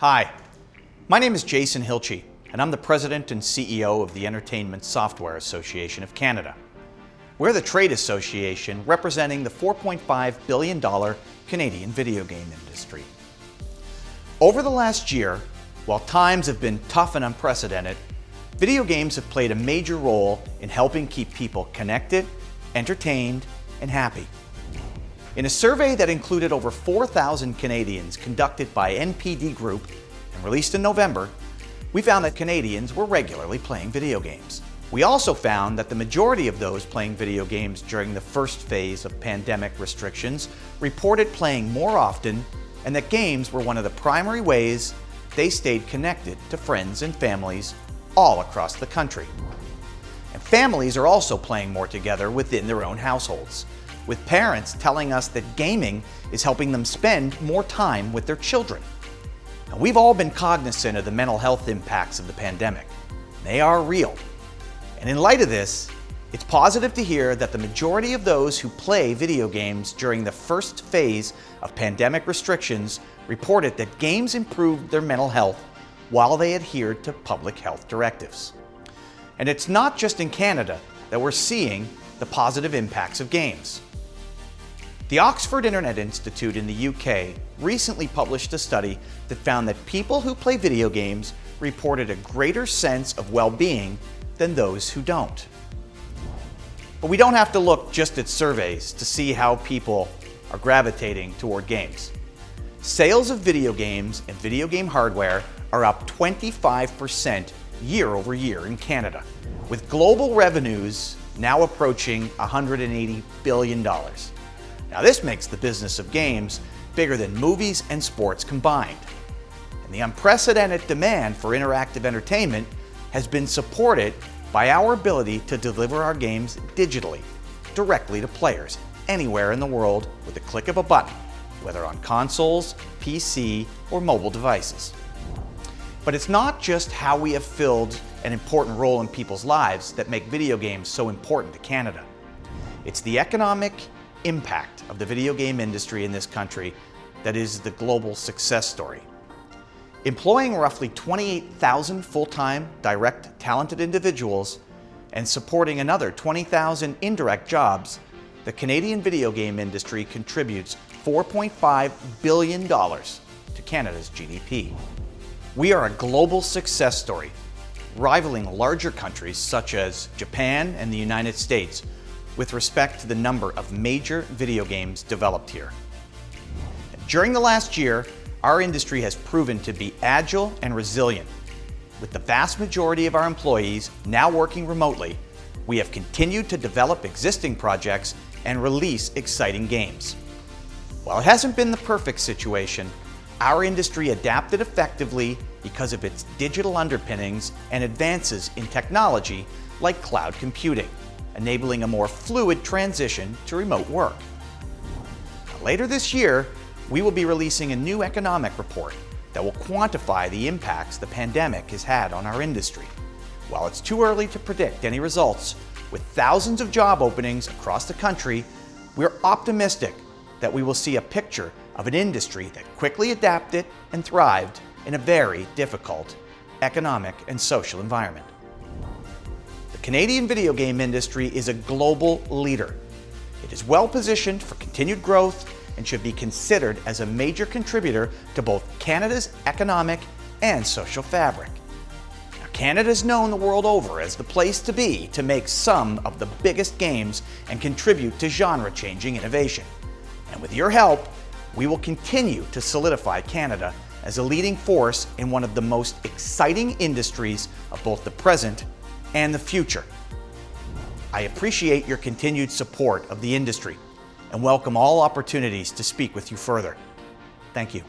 Hi, my name is Jason Hilche, and I'm the President and CEO of the Entertainment Software Association of Canada. We're the trade association representing the $4.5 billion Canadian video game industry. Over the last year, while times have been tough and unprecedented, video games have played a major role in helping keep people connected, entertained, and happy. In a survey that included over 4,000 Canadians conducted by NPD Group and released in November, we found that Canadians were regularly playing video games. We also found that the majority of those playing video games during the first phase of pandemic restrictions reported playing more often, and that games were one of the primary ways they stayed connected to friends and families all across the country. And families are also playing more together within their own households, with parents telling us that gaming is helping them spend more time with their children. Now, we've all been cognizant of the mental health impacts of the pandemic. They are real. And in light of this, it's positive to hear that the majority of those who play video games during the first phase of pandemic restrictions reported that games improved their mental health while they adhered to public health directives. And it's not just in Canada that we're seeing the positive impacts of games. The Oxford Internet Institute in the UK recently published a study that found that people who play video games reported a greater sense of well-being than those who don't. But we don't have to look just at surveys to see how people are gravitating toward games. Sales of video games and video game hardware are up 25% year over year in Canada, with global revenues now approaching $180 billion. Now, this makes the business of games bigger than movies and sports combined. And the unprecedented demand for interactive entertainment has been supported by our ability to deliver our games digitally, directly to players anywhere in the world with the click of a button, whether on consoles, PC, or mobile devices. But it's not just how we have filled an important role in people's lives that make video games so important to Canada. It's the economic impact of the video game industry in this country that is the global success story. Employing roughly 28,000 full-time, direct, talented individuals and supporting another 20,000 indirect jobs, the Canadian video game industry contributes $4.5 billion to Canada's GDP. We are a global success story, rivaling larger countries such as Japan and the United States with respect to the number of major video games developed here. During the last year, our industry has proven to be agile and resilient. With the vast majority of our employees now working remotely, we have continued to develop existing projects and release exciting games. While it hasn't been the perfect situation, our industry adapted effectively because of its digital underpinnings and advances in technology like cloud computing, enabling a more fluid transition to remote work. Later this year, we will be releasing a new economic report that will quantify the impacts the pandemic has had on our industry. While it's too early to predict any results, with thousands of job openings across the country, we're optimistic that we will see a picture of an industry that quickly adapted and thrived in a very difficult economic and social environment. The Canadian video game industry is a global leader. It is well positioned for continued growth and should be considered as a major contributor to both Canada's economic and social fabric. Now, Canada is known the world over as the place to be to make some of the biggest games and contribute to genre-changing innovation. And with your help, we will continue to solidify Canada as a leading force in one of the most exciting industries of both the present and the future. I appreciate your continued support of the industry and welcome all opportunities to speak with you further. Thank you.